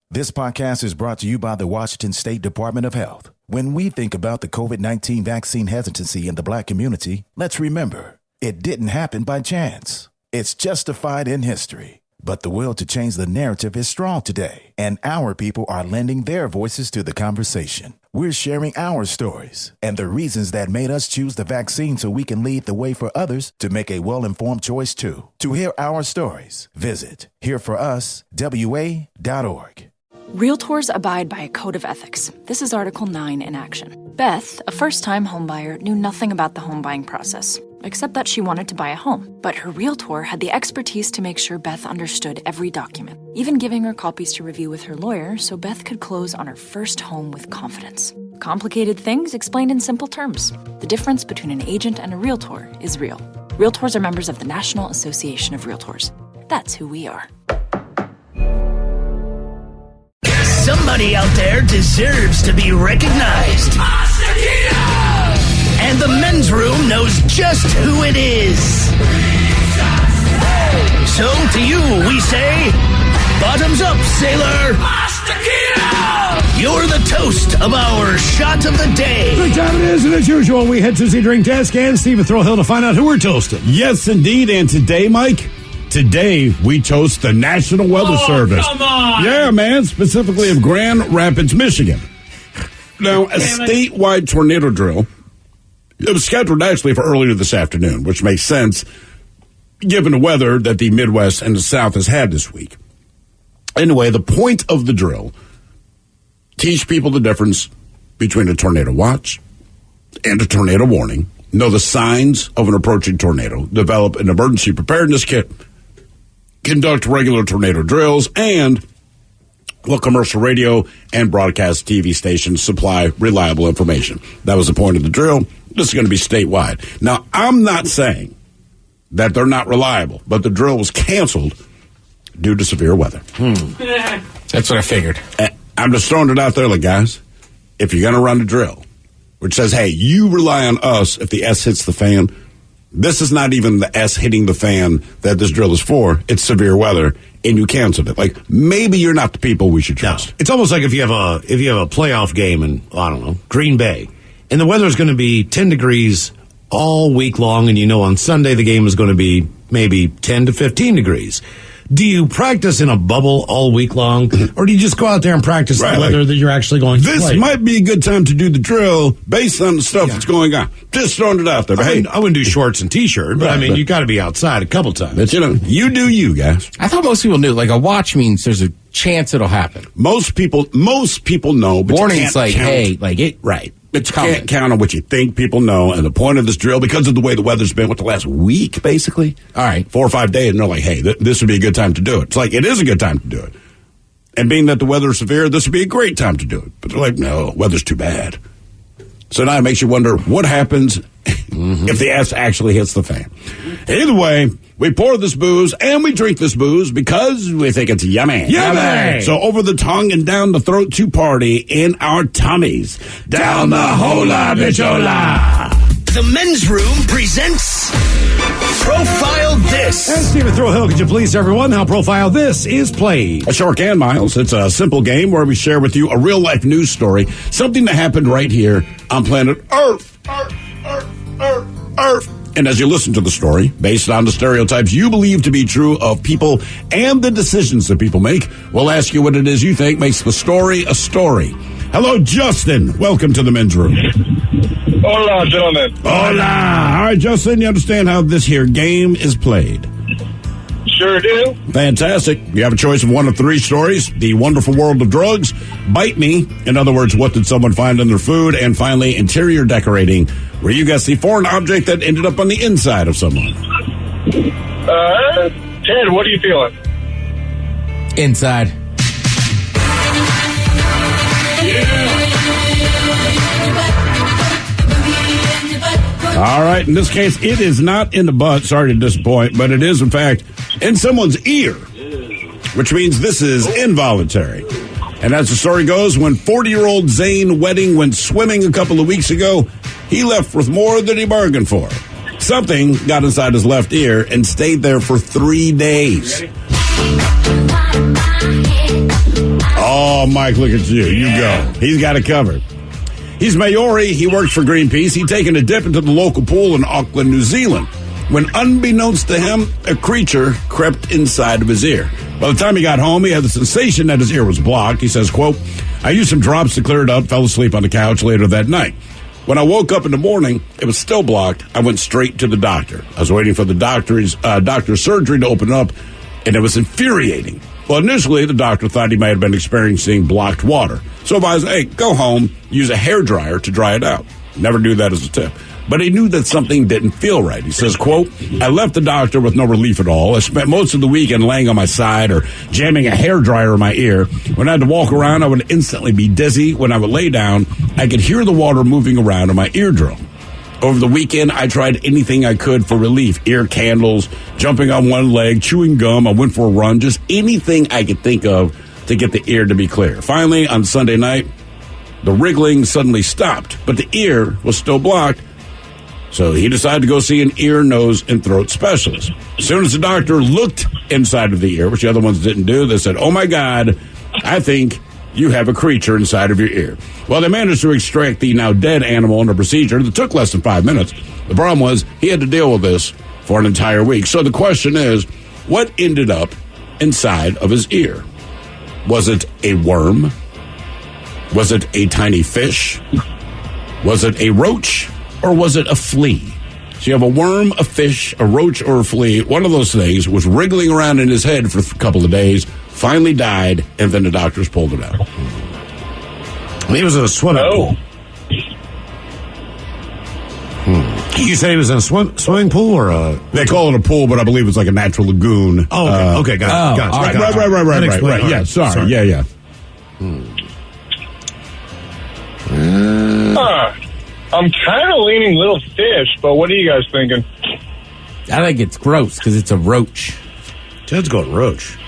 This podcast is brought to you by the Washington State Department of Health. When we think about the COVID-19 vaccine hesitancy in the Black community, let's remember, it didn't happen by chance. It's justified in history. But the will to change the narrative is strong today, and our people are lending their voices to the conversation. We're sharing our stories and the reasons that made us choose the vaccine so we can lead the way for others to make a well-informed choice too. To hear our stories, visit hereforuswa.org. Realtors abide by a code of ethics. This is Article 9 in action. Beth, a first-time homebuyer, knew nothing about the home buying process, except that she wanted to buy a home. But her realtor had the expertise to make sure Beth understood every document, even giving her copies to review with her lawyer so Beth could close on her first home with confidence. Complicated things explained in simple terms. The difference between an agent and a realtor is real. Realtors are members of the National Association of Realtors. That's who we are. Somebody out there deserves to be recognized. And the men's room knows just who it is. So to you, we say, bottoms up, sailor. You're the toast of our shot of the day. Good time it is, and as usual, we head to the drink desk and Steve Throwhill to find out who we're toasting. Yes, indeed. And today, Mike, we toast the National Weather Service. Come on! Yeah, man, specifically of Grand Rapids, Michigan. Now, a statewide tornado drill. It was scheduled actually for earlier this afternoon, which makes sense given the weather that the Midwest and the South has had this week. Anyway, the point of the drill, teach people the difference between a tornado watch and a tornado warning, know the signs of an approaching tornado, develop an emergency preparedness kit, conduct regular tornado drills, and what commercial radio and broadcast TV stations supply reliable information. That was the point of the drill. This is going to be statewide. Now, I'm not saying that they're not reliable, but the drill was canceled due to severe weather. That's what I figured. I'm just throwing it out there, like, guys, if you're going to run a drill, which says, hey, you rely on us if the S hits the fan, this is not even the S hitting the fan that this drill is for. It's severe weather, and you canceled it. Like, maybe you're not the people we should trust. No. It's almost like if you have a playoff game in, I don't know, Green Bay, and the weather's going to be 10 degrees all week long, and you know on Sunday the game is going to be maybe 10 to 15 degrees. Do you practice in a bubble all week long, or do you just go out there and practice the weather that you're actually going to play? This might be a good time to do the drill based on the stuff that's going on. Just throwing it out there. But I wouldn't do shorts and T-shirt, but you got to be outside a couple times. But, you do you, guys. I thought most people knew. Like, a watch means there's a chance it'll happen. Most people know. But warning's like, count. Hey, like it. Right. But you can't count on what you think people know. And the point of this drill, because of the way the weather's been with the last week, basically. All right. 4 or 5 days, and they're like, hey, this would be a good time to do it. It's like, it is a good time to do it. And being that the weather is severe, this would be a great time to do it. But they're like, no, weather's too bad. So now it makes you wonder what happens if the S actually hits the fan. Either way, we pour this booze and we drink this booze because we think it's yummy. Yummy! So over the tongue and down the throat to party in our tummies. Down the hola bichola. The men's room presents Profile This. And Stephen Throwhill, could you please tell everyone how Profile This is played? A sure can, Miles. It's a simple game where we share with you a real-life news story, something that happened right here on planet Earth. Earth. And as you listen to the story, based on the stereotypes you believe to be true of people and the decisions that people make, we'll ask you what it is you think makes the story a story. Hello, Justin. Welcome to the men's room. Hola, gentlemen. Hola. All right, Justin, you understand how this here game is played? Sure do. Fantastic. You have a choice of one of 3 stories. The Wonderful World of Drugs, Bite Me, in other words, what did someone find in their food, and finally, interior decorating, where you guess the foreign object that ended up on the inside of someone. Ted, what are you feeling? Inside. All right, in this case, it is not in the butt, sorry to disappoint, but it is, in fact, in someone's ear, which means this is involuntary. And as the story goes, when 40-year-old Zane Wedding went swimming a couple of weeks ago, he left with more than he bargained for. Something got inside his left ear and stayed there for 3 days. Oh, Mike, look at you. You go. He's got it covered. He's Maori. He works for Greenpeace. He'd taken a dip into the local pool in Auckland, New Zealand, when unbeknownst to him, a creature crept inside of his ear. By the time he got home, he had the sensation that his ear was blocked. He says, quote, I used some drops to clear it up, fell asleep on the couch later that night. When I woke up in the morning, it was still blocked. I went straight to the doctor. I was waiting for the doctor's surgery to open up, and it was infuriating. Well, initially, the doctor thought he might have been experiencing blocked water. So advised, hey, go home, use a hairdryer to dry it out. Never do that as a tip. But he knew that something didn't feel right. He says, quote, I left the doctor with no relief at all. I spent most of the weekend laying on my side or jamming a hairdryer in my ear. When I had to walk around, I would instantly be dizzy. When I would lay down, I could hear the water moving around in my eardrum. Over the weekend, I tried anything I could for relief. Ear candles, jumping on one leg, chewing gum. I went for a run, just anything I could think of to get the ear to be clear. Finally, on Sunday night, the wriggling suddenly stopped, but the ear was still blocked. So he decided to go see an ear, nose, and throat specialist. As soon as the doctor looked inside of the ear, which the other ones didn't do, they said, oh my God, I think you have a creature inside of your ear. Well, they managed to extract the now dead animal in a procedure that took less than 5 minutes. The problem was he had to deal with this for an entire week. So the question is, what ended up inside of his ear? Was it a worm? Was it a tiny fish? Was it a roach? Or was it a flea? So you have a worm, a fish, a roach, or a flea. One of those things was wriggling around in his head for a couple of days, finally died, and then the doctors pulled it out. He was in a swimming pool. You say he was in a swimming pool or a... They call it a pool, but I believe it's like a natural lagoon. Oh, okay, got it. Right. Yeah, sorry. Yeah. I'm kind of leaning little fish, but what are you guys thinking? I think it's gross because it's a roach. Ted's going roach.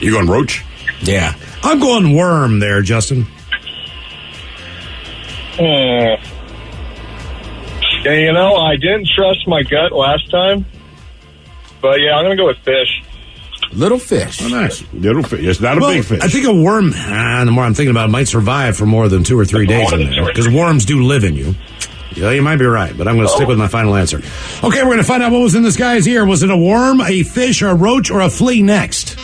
You going roach? Yeah. I'm going worm there, Justin. Yeah, you know, I didn't trust my gut last time, but yeah, I'm going to go with fish. Little fish. Oh, nice. Little fish. It's not a big fish. I think a worm, the more I'm thinking about it, might survive for more than 2 or 3 days in there, because worms do live in you. Yeah, you might be right, but I'm going to stick with my final answer. Okay, we're going to find out what was in this guy's ear. Was it a worm, a fish, a roach, or a flea next?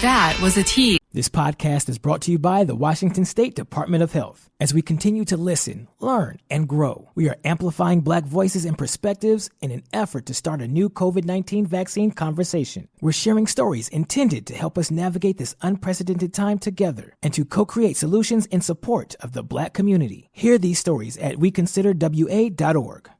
That was a tease. This podcast is brought to you by the Washington State Department of Health. As we continue to listen, learn, and grow, we are amplifying Black voices and perspectives in an effort to start a new COVID-19 vaccine conversation. We're sharing stories intended to help us navigate this unprecedented time together and to co-create solutions in support of the Black community. Hear these stories at weconsiderwa.org.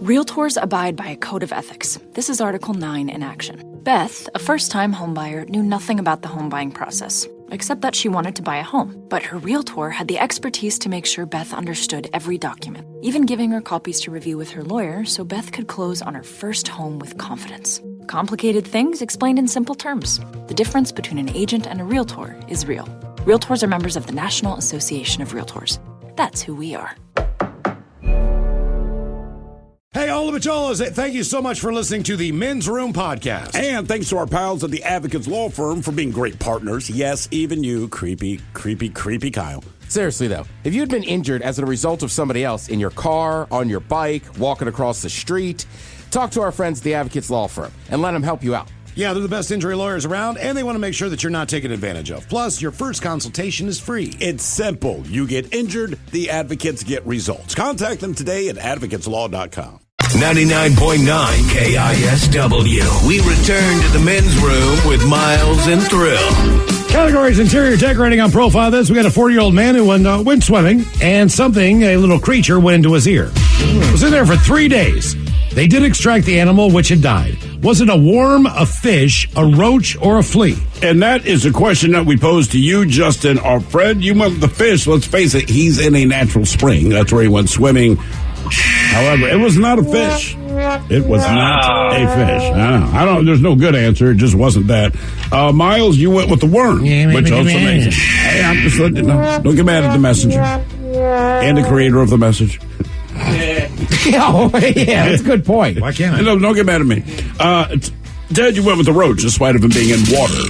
Realtors abide by a code of ethics. This is Article 9 in action. Beth, a first-time homebuyer, knew nothing about the home buying process, except that she wanted to buy a home. But her realtor had the expertise to make sure Beth understood every document, even giving her copies to review with her lawyer so Beth could close on her first home with confidence. Complicated things explained in simple terms. The difference between an agent and a realtor is real. Realtors are members of the National Association of Realtors. That's who we are. Hey, all the Macholas, thank you so much for listening to the Men's Room Podcast. And thanks to our pals at the Advocates Law Firm for being great partners. Yes, even you, creepy Kyle. Seriously, though, if you had been injured as a result of somebody else in your car, on your bike, walking across the street, talk to our friends at the Advocates Law Firm and let them help you out. Yeah, they're the best injury lawyers around, and they want to make sure that you're not taken advantage of. Plus, your first consultation is free. It's simple. You get injured, the advocates get results. Contact them today at advocateslaw.com. 99.9 KISW. We return to the men's room with Miles and Thrill. Categories: interior decorating. On profile this, we got a 40-year-old man who went swimming, and a little creature, went into his ear. It was in there for 3 days. They did extract the animal, which had died. Was it a worm, a fish, a roach, or a flea? And that is a question that we posed to you, Justin, our friend. You went with the fish. Let's face it, he's in a natural spring. That's where he went swimming. However, it was not a fish. It was not a fish. I don't. There's no good answer. It just wasn't that. Miles, you went with the worm, which also makes it. Hey, I'm just letting you know. Don't get mad at the messenger and the creator of the message. Yeah, that's a good point. Why can't I? No, don't get mad at me. Ted, you went with the roach, despite of him being in water.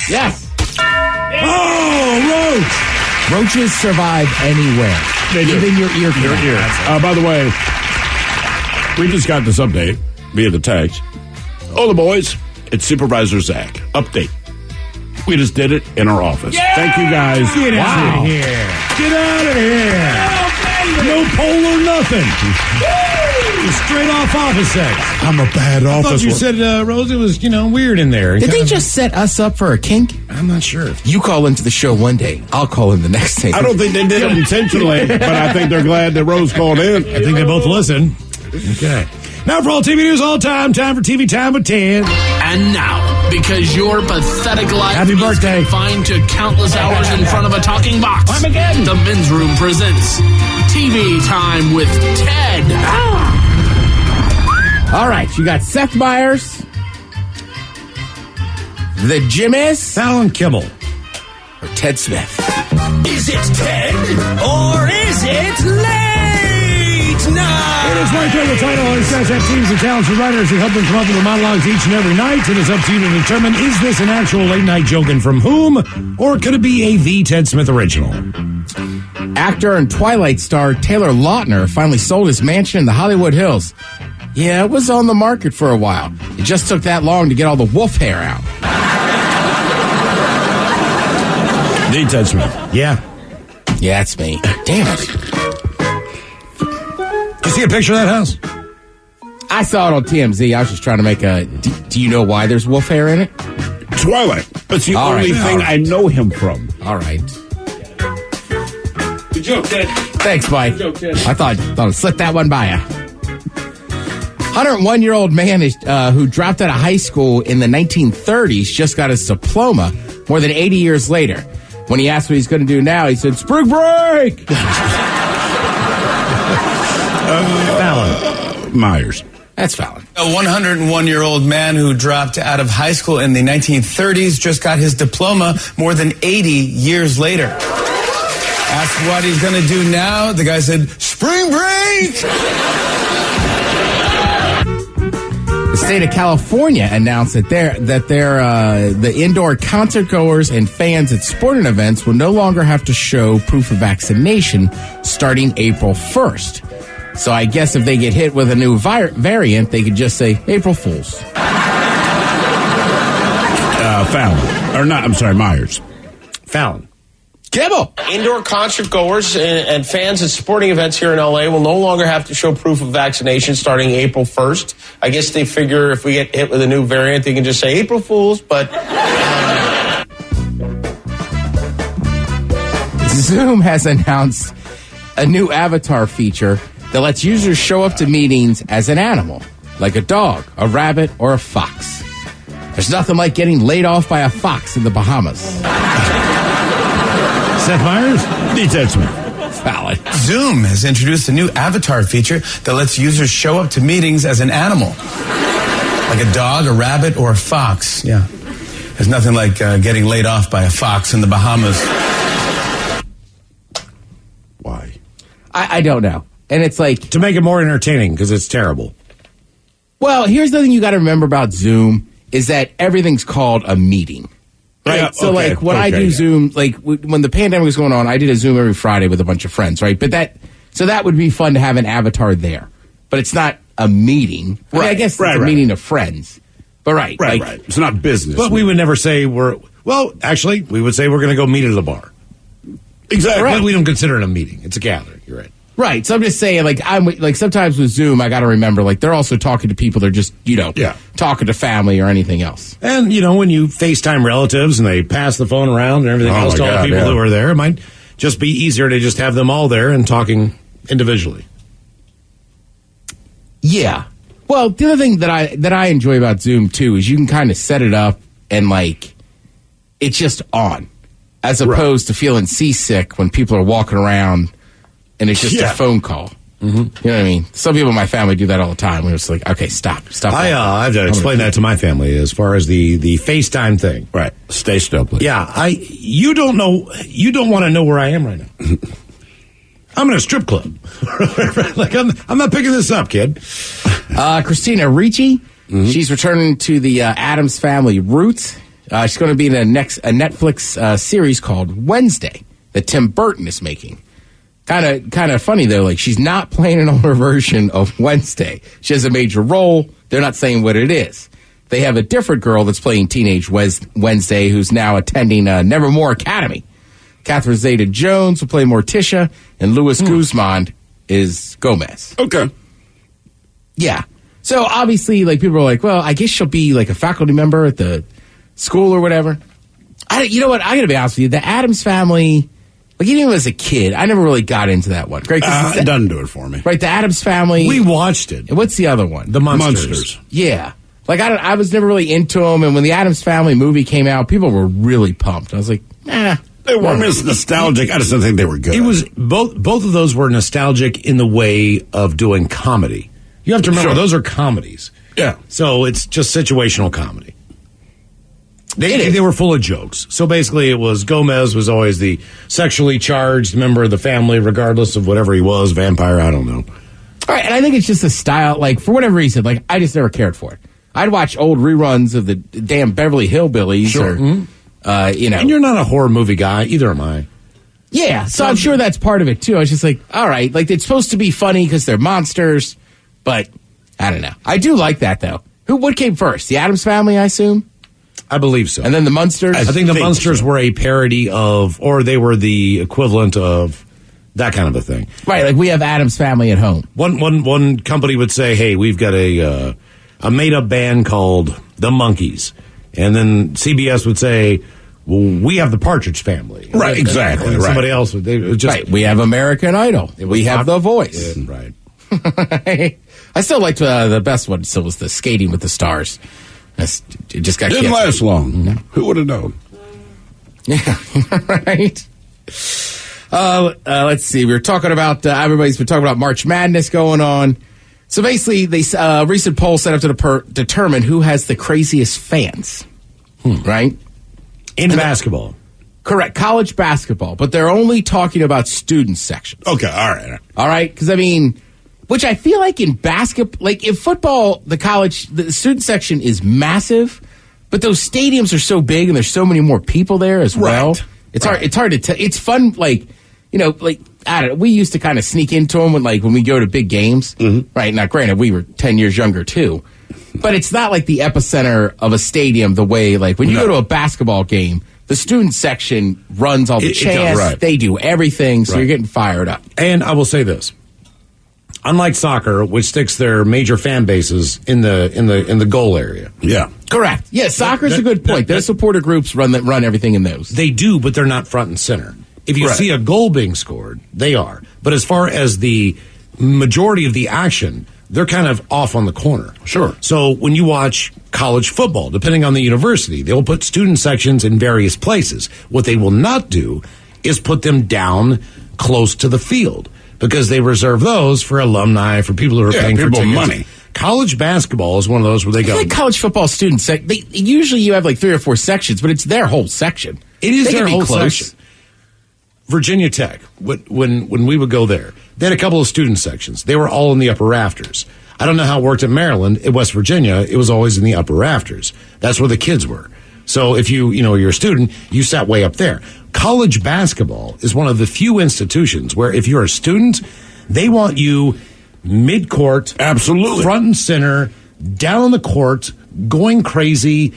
Yes. Oh, roach! Roaches survive anywhere. They do. Even your ear canal. By the way, we just got this update via the text. Oh, the boys, it's Supervisor Zach. Update. We just did it in our office. Yeah! Thank you, guys. Get out of here. Get out of here. No poll or nothing. Just straight off office sex. I'm a bad I office thought you said, Rose, it was, weird in there. Did they just set us up for a kink? I'm not sure. You call into the show one day. I'll call in the next day. I don't think they did it intentionally, but I think they're glad that Rose called in. I think they both listen. Okay. Now for all TV news all time for TV Time with Ted. And now, because your pathetic life Happy birthday. is confined to countless hours in front of a talking box, the Men's Room presents TV Time with Ted. All right, you got Seth Meyers, the Jimmies, Fallon Kimmel. or Ted Smith. Is it Ted or is it late night? It is right there, the title. It says that teams of talented writers who help them come up with the monologues each and every night. It is up to you to determine, is this an actual late night joke and from whom? Or could it be a The Ted Smith original? Actor and Twilight star Taylor Lautner finally sold his mansion in the Hollywood Hills. Yeah, it was on the market for a while. It just took that long to get all the wolf hair out. The Ted Smith. Yeah. Yeah, it's me. Damn it. Did you see a picture of that house? I saw it on TMZ. I was just trying to make a... Do you know why there's wolf hair in it? Twilight. That's the All only right, thing all right. I know him from. All right. Good joke, Ted. Thanks, Mike. I thought I'd slip that one by you. 101-year-old man who dropped out of high school in the 1930s just got his diploma more than 80 years later. When he asked what he's going to do now, he said, "Spring break!" Fallon. Myers. That's Fallon. A 101-year-old man who dropped out of high school in the 1930s just got his diploma more than 80 years later. Asked what he's going to do now, the guy said, "Spring break!" The state of California announced that the indoor concert goers and fans at sporting events will no longer have to show proof of vaccination starting April 1st. So I guess if they get hit with a new variant, they could just say April Fools. Fallon. Or not, I'm sorry, Myers. Fallon. Kibble. Indoor concert goers and fans at sporting events here in LA will no longer have to show proof of vaccination starting April 1st. I guess they figure if we get hit with a new variant, they can just say April Fools, but... Zoom has announced a new avatar feature that lets users show up to meetings as an animal, like a dog, a rabbit, or a fox. There's nothing like getting laid off by a fox in the Bahamas. Seth Meyers? The Ted Smith. Fallon. Zoom has introduced a new avatar feature that lets users show up to meetings as an animal. Like a dog, a rabbit, or a fox. Yeah. There's nothing like getting laid off by a fox in the Bahamas. Why? I don't know. And it's like... To make it more entertaining, because it's terrible. Well, here's the thing you got to remember about Zoom is that everything's called a meeting. Right. Yeah, So, okay, like, when I okay, do yeah. Zoom, like, when the pandemic was going on, I did a Zoom every Friday with a bunch of friends, right? But that would be fun to have an avatar there. But it's not a meeting. I mean, I guess it's a meeting of friends. But, right. Right. It's not business. But we would never say we would say we're going to go meet at the bar. Exactly. But we don't consider it a meeting. It's a gathering. You're right. Right. So I'm just saying, like, sometimes with Zoom, I got to remember, like, they're also talking to people. They're just, talking to family or anything else. And, when you FaceTime relatives and they pass the phone around and everything else to all the people who are there, it might just be easier to just have them all there and talking individually. Yeah. Well, the other thing that I enjoy about Zoom, too, is you can kind of set it up and, like, it's just on. As opposed to feeling seasick when people are walking around and it's just a phone call. Mm-hmm. You know what I mean? Some people in my family do that all the time. We're just like, okay, stop. I have to explain that to my family as far as the FaceTime thing. Right. Stay still, please. Yeah, you don't want to know where I am right now. I'm in a strip club. Like I'm not picking this up, kid. Christina Ricci, she's returning to the Addams Family roots. She's going to be in a Netflix series called Wednesday that Tim Burton is making. Kind of funny, though. Like, she's not playing an older version of Wednesday. She has a major role. They're not saying what it is. They have a different girl that's playing Teenage Wednesday who's now attending Nevermore Academy. Catherine Zeta-Jones will play Morticia, and Luis Guzman is Gomez. Okay. Yeah. So, obviously, like, people are like, well, I guess she'll be, like, a faculty member at the school or whatever. You know what? I got to be honest with you. The Addams Family, like, even as a kid, I never really got into that one. Right? It doesn't do it for me. Right, the Addams Family. We watched it. And what's the other one? The Munsters. Yeah. Like, I was never really into them, and when the Addams Family movie came out, people were really pumped. I was like, nah. They weren't as nostalgic. I just didn't think they were good. It was both of those were nostalgic in the way of doing comedy. You have to remember, those are comedies. Yeah. So it's just situational comedy. They were full of jokes. So basically it was Gomez was always the sexually charged member of the family, regardless of whatever he was, vampire, I don't know. All right, and I think it's just a style, like, for whatever reason, like, I just never cared for it. I'd watch old reruns of the damn Beverly Hillbillies or, you know. And you're not a horror movie guy, either am I. Yeah, so I'm sure that's part of it, too. I was just like, all right, like, it's supposed to be funny because they're monsters, but I don't know. I do like that, though. What came first? The Addams Family, I assume? I believe so. And then the Munsters? I think the Munsters were a parody of, or they were the equivalent of that kind of a thing. Right, like we have Addams Family at home. One company would say, hey, we've got a made-up band called the Monkees. And then CBS would say, well, we have the Partridge Family. Right, exactly. And somebody else would just... Right, we have American Idol. We have The Voice. Yeah, right. I still liked the best one still was the Skating with the Stars. It just got didn't last long. Mm-hmm. Who would have known? Yeah, right. Let's see. We were talking about everybody's been talking about March Madness going on. So basically, a recent poll set up to determine who has the craziest fans. Right in basketball. Correct, college basketball, but they're only talking about student sections. Okay, all right. Because I mean. Which I feel like in basketball, like in football, the student section is massive, but those stadiums are so big and there's so many more people there as well. It's hard to tell. It's fun, like, you know, like, I don't know, we used to kind of sneak into them when we go to big games, right? Now, granted, we were 10 years younger too, but it's not like the epicenter of a stadium the way, like, when you go to a basketball game, the student section runs all the chants, they do everything, so you're getting fired up. And I will say this. Unlike soccer, which sticks their major fan bases in the goal area. Yeah. Correct. Yeah, soccer's a good point. Their supporter groups run everything in those. They do, but they're not front and center. If you see a goal being scored, they are. But as far as the majority of the action, they're kind of off on the corner. Sure. So when you watch college football, depending on the university, they'll put student sections in various places. What they will not do is put them down close to the field, because they reserve those for alumni, for people who are paying for tickets. Money. College basketball is one of those where they go. Like college football students, usually you have like 3 or 4 sections, but it's their whole section. It is their whole section. Virginia Tech, when we would go there, they had a couple of student sections. They were all in the upper rafters. I don't know how it worked at Maryland. In West Virginia, it was always in the upper rafters. That's where the kids were. So if you're a student, you sat way up there. College basketball is one of the few institutions where if you're a student, they want you mid-court, absolutely, front and center, down the court, going crazy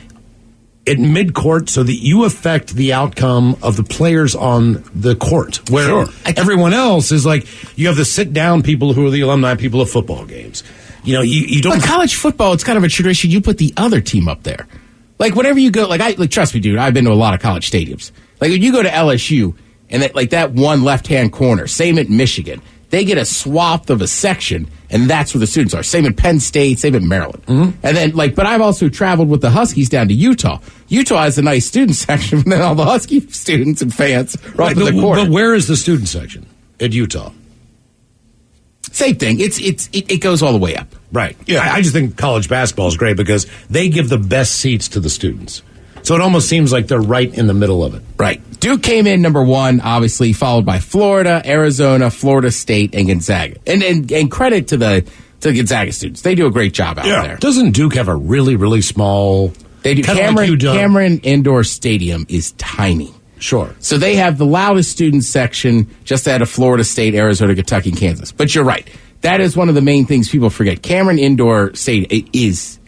at mid-court so that you affect the outcome of the players on the court. Where everyone else is like, you have the sit-down people who are the alumni people of football games. You don't... But college football, it's kind of a tradition. You put the other team up there. Like, whenever you go, trust me, dude, I've been to a lot of college stadiums. Like, when you go to LSU, and that one left-hand corner, same at Michigan, they get a swath of a section, and that's where the students are. Same at Penn State, same at Maryland. Mm-hmm. And then, but I've also traveled with the Huskies down to Utah. Utah has a nice student section, and then all the Husky students and fans are up in the corner. But where is the student section at Utah? Same thing. It goes all the way up. Right. Yeah. I just think college basketball is great because they give the best seats to the students. So it almost seems like they're right in the middle of it. Right. Duke came in number 1, obviously, followed by Florida, Arizona, Florida State, and Gonzaga. And credit to the Gonzaga students. They do a great job out there. Doesn't Duke have a really, really small... They do. Cameron Indoor Stadium is tiny. Sure. So they have the loudest student section just out of Florida State, Arizona, Kentucky, and Kansas. But you're right. That is one of the main things people forget. Cameron Indoor Stadium is,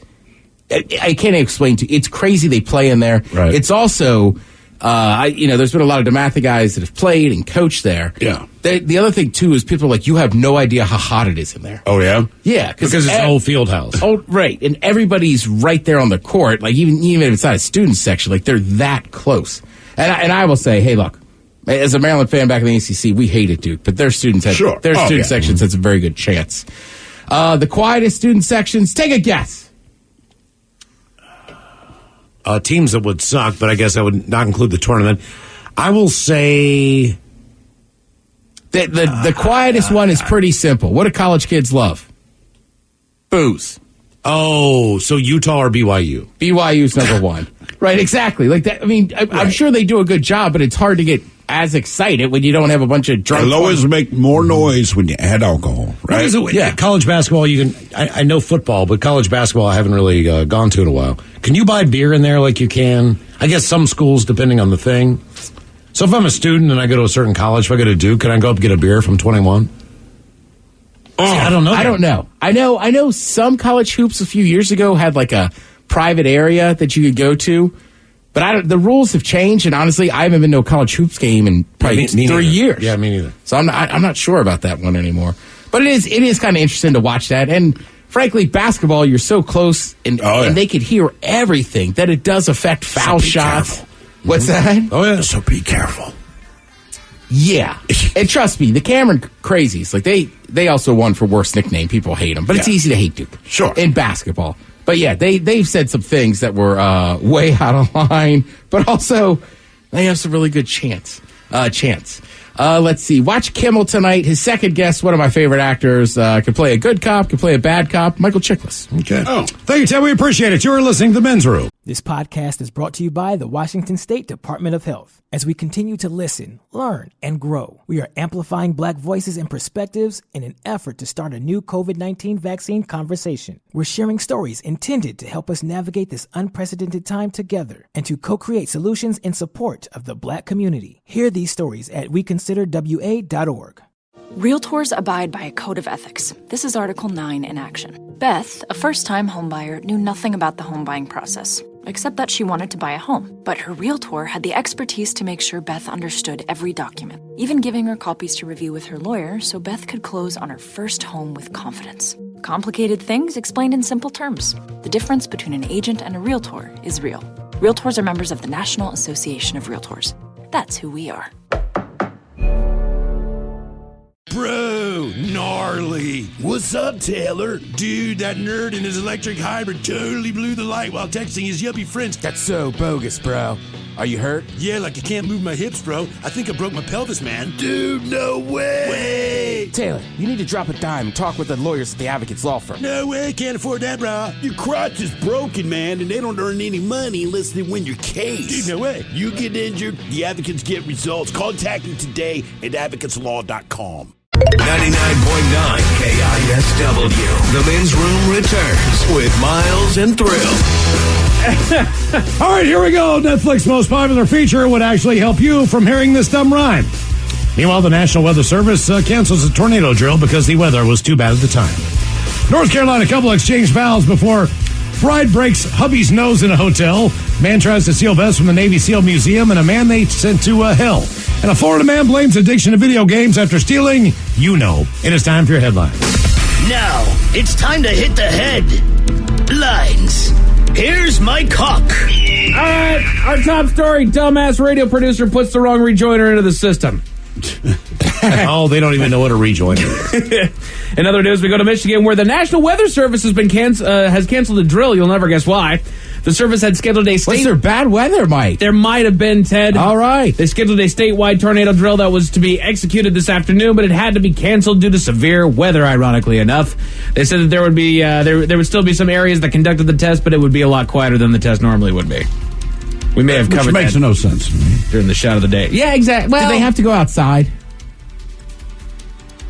I can't explain to you. It's crazy they play in there. Right. It's also, there's been a lot of DeMatha guys that have played and coached there. Yeah. The other thing, too, is people are like, you have no idea how hot it is in there. Oh, yeah? Yeah. Because it's an old field house. Oh, right. And everybody's right there on the court. Like, even if it's not a student section, like, they're that close. And I will say, hey, look, as a Maryland fan back in the ACC, we hated Duke, but their students had student sections has a very good chance. The quietest student sections, take a guess. Teams that would suck, but I guess I would not include the tournament. I will say the quietest one is pretty simple. What do college kids love? Booze. Oh, so Utah or BYU? BYU's number one. Right, exactly. Like that. I mean, I'm sure they do a good job, but it's hard to get as excited when you don't have a bunch of drunk. They'll always make more noise when you add alcohol, right? What is it? Yeah. College basketball, you can. I know football, but college basketball I haven't really gone to in a while. Can you buy beer in there like you can? I guess some schools, depending on the thing. So if I'm a student and I go to a certain college, if I go to Duke, can I go up and get a beer from 21? Oh, see, I don't know. I don't know. I know some college hoops a few years ago had like a private area that you could go to. But the rules have changed, and honestly, I haven't been to a college hoops game in probably 3 years. Yeah, me neither. So I'm not sure about that one anymore. But it is kind of interesting to watch that. And frankly, basketball, you're so close, and they could hear everything that it does affect foul shots. Careful. What's that? Oh yeah. So be careful. Yeah, and trust me, the Cameron Crazies, like they also won for worst nickname. People hate them, but it's easy to hate Duke. Sure. In basketball. But yeah, they've said some things that were way out of line, but also they have some really good chance. Let's see. Watch Kimmel tonight. His second guest, one of my favorite actors, can play a good cop, can play a bad cop, Michael Chiklis. Okay. Oh, thank you, Ted. We appreciate it. You're listening to The Men's Room. This podcast is brought to you by the Washington State Department of Health. As we continue to listen, learn, and grow, we are amplifying Black voices and perspectives in an effort to start a new COVID-19 vaccine conversation. We're sharing stories intended to help us navigate this unprecedented time together and to co-create solutions in support of the Black community. Hear these stories at weconsiderwa.org. Realtors abide by a code of ethics. This is Article 9 in action. Beth, a first-time homebuyer, knew nothing about the home buying process, except that she wanted to buy a home. But her realtor had the expertise to make sure Beth understood every document, even giving her copies to review with her lawyer so Beth could close on her first home with confidence. Complicated things explained in simple terms. The difference between an agent and a realtor is real. Realtors are members of the National Association of Realtors. That's who we are. Bro, gnarly. What's up, Taylor? Dude, that nerd in his electric hybrid totally blew the light while texting his yuppie friends. That's so bogus, bro. Are you hurt? Yeah, like I can't move my hips, bro. I think I broke my pelvis, man. Dude, no way. Taylor, you need to drop a dime and talk with the lawyers at the Advocates Law Firm. No way, can't afford that, bro. Your crotch is broken, man, and they don't earn any money unless they win your case. Dude, no way. You get injured, the advocates get results. Contact them today at advocateslaw.com. 99.9 KISW. The Men's Room returns with Miles and Thrill. All right, here we go. Netflix's most popular feature would actually help you from hearing this dumb rhyme. Meanwhile, the National Weather Service cancels a tornado drill because the weather was too bad at the time. North Carolina couple exchanged vows before bride breaks hubby's nose in a hotel. Man tries to steal vests from the Navy SEAL Museum, and a man they sent to hell. And a Florida man blames addiction to video games after stealing, you know. It is time for your headlines. Now, it's time to hit the headlines. Here's my cock. All right, our top story, dumbass radio producer puts the wrong rejoiner into the system. Oh, they don't even know what a rejoiner is. In other news, we go to Michigan, where the National Weather Service has canceled a drill. You'll never guess why. The service had scheduled a Was there bad weather, Mike? There might have been, Ted. All right. They scheduled a statewide tornado drill that was to be executed this afternoon, but it had to be canceled due to severe weather, ironically enough. They said that there would be there would still be some areas that conducted the test, but it would be a lot quieter than the test normally would be. We may have covered Which makes no sense to me. During the shot of the day. Yeah, exactly. Well, did they have to go outside?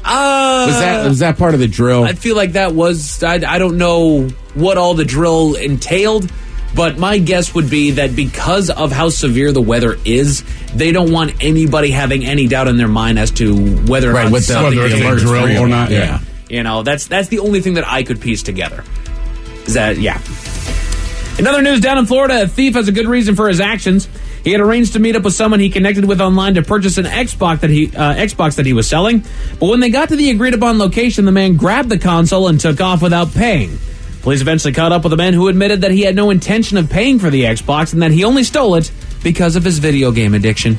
Was that part of the drill? I feel like that was. I don't know what all the drill entailed, But my guess would be that because of how severe the weather is, they don't want anybody having any doubt in their mind as to whether or not something is real or not. Yeah. You know, that's the only thing that I could piece together. Is that, yeah. In other news, down in Florida, a thief has a good reason for his actions. He had arranged to meet up with someone he connected with online to purchase an Xbox that he was selling. But when they got to the agreed-upon location, the man grabbed the console and took off without paying. Police eventually caught up with the man who admitted that he had no intention of paying for the Xbox and that he only stole it because of his video game addiction.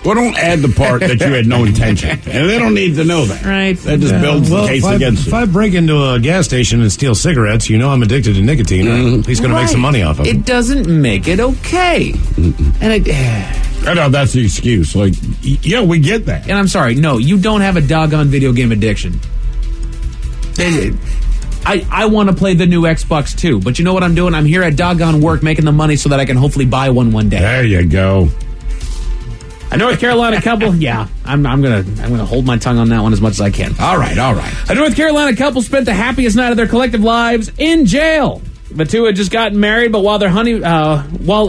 Well, don't add the part that you had no intention. And they don't need to know that. Right. That just builds the case against If you. I break into a gas station and steal cigarettes, you know I'm addicted to nicotine. I'm at least going to make some money off of it. It doesn't make it okay. And I know, that's the excuse. Like, yeah, we get that. And I'm sorry, no, you don't have a doggone video game addiction. I want to play the new Xbox too, but you know what I'm doing? I'm here at doggone work making the money so that I can hopefully buy one day. There you go. A North Carolina couple, yeah, I'm gonna hold my tongue on that one as much as I can. All right. A North Carolina couple spent the happiest night of their collective lives in jail. The two had just gotten married, but while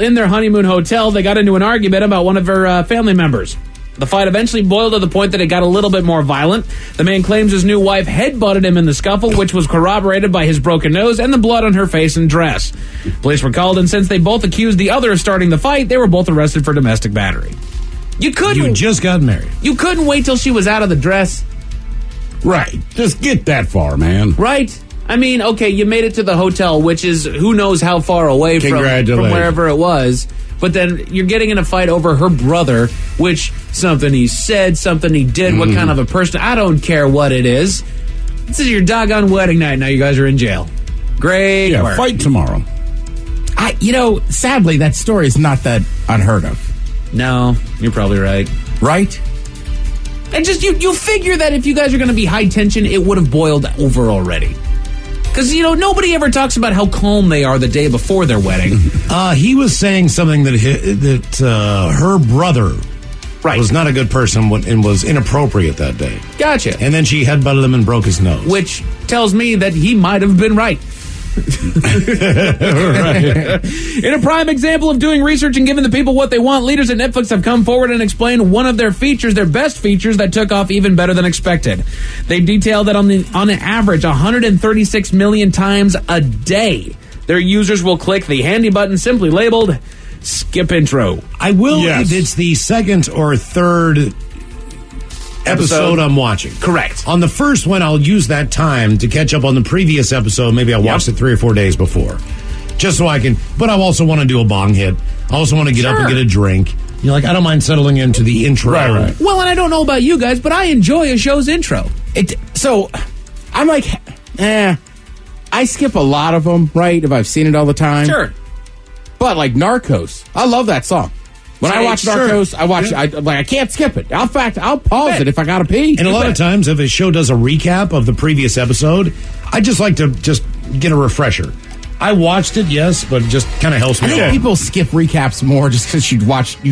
in their honeymoon hotel, they got into an argument about one of her family members. The fight eventually boiled to the point that it got a little bit more violent. The man claims his new wife headbutted him in the scuffle, which was corroborated by his broken nose and the blood on her face and dress. Police were called, and since they both accused the other of starting the fight, they were both arrested for domestic battery. You just got married. You couldn't wait till she was out of the dress. Right. Just get that far, man. Right. I mean, okay, you made it to the hotel, which is who knows how far away from wherever it was. But then you're getting in a fight over her brother, which something he said, something he did, what kind of a person. I don't care what it is. This is your doggone wedding night. Now you guys are in jail. Great work. Fight tomorrow. Sadly, that story is not that unheard of. No, you're probably right. Right? And just you figure that if you guys are going to be high tension, it would have boiled over already. Because, nobody ever talks about how calm they are the day before their wedding. He was saying something that her brother was not a good person and was inappropriate that day. Gotcha. And then she headbutted him and broke his nose. Which tells me that he might have been right. In a prime example of doing research and giving the people what they want, leaders at Netflix have come forward and explained one of their features, their best features, that took off even better than expected. They detailed that on an average 136 million times a day, their users will click the handy button simply labeled skip intro. I will if it's the second or third episode I'm watching. Correct. On the first one, I'll use that time to catch up on the previous episode. Maybe I'll watch it 3 or 4 days before. Just so I can, but I also want to do a bong hit. I also want to get up and get a drink. I don't mind settling into the intro. Right. Well, and I don't know about you guys, but I enjoy a show's intro. So, I'm like, I skip a lot of them, right, if I've seen it all the time. Sure. But like Narcos, I love that song. When I watch Narcos, I watch it. I can't skip it. In fact, I'll pause it if I gotta pee. And a lot of times, if a show does a recap of the previous episode, I just like to get a refresher. I watched it, yes, but it just kind of helps me. I think people skip recaps more just because you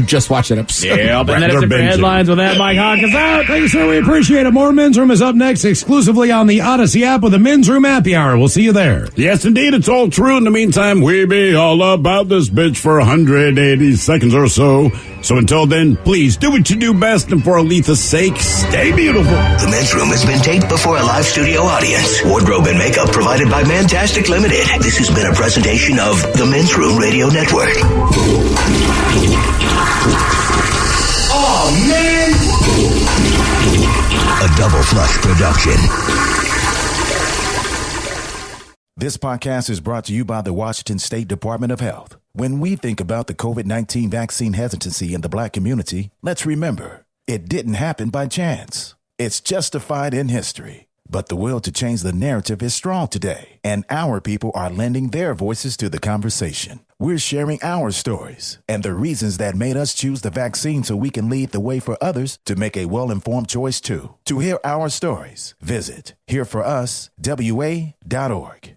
just watched that episode. Yeah, and then it's for headlines with that. Mike Hawk is out. Thank you, sir. We appreciate it. More Men's Room is up next, exclusively on the Odyssey app with the Men's Room Happy Hour. We'll see you there. Yes, indeed. It's all true. In the meantime, we be all about this bitch for 180 seconds or so. So until then, please do what you do best, and for Aletha's sake, stay beautiful. The Men's Room has been taped before a live studio audience. Wardrobe and makeup provided by Mantastic Limited. This has been a presentation of the Men's Room Radio Network. Oh, man! A Double Flush production. This podcast is brought to you by the Washington State Department of Health. When we think about the COVID-19 vaccine hesitancy in the Black community, let's remember, it didn't happen by chance. It's justified in history. But the will to change the narrative is strong today, and our people are lending their voices to the conversation. We're sharing our stories and the reasons that made us choose the vaccine so we can lead the way for others to make a well-informed choice too. To hear our stories, visit hereforuswa.org.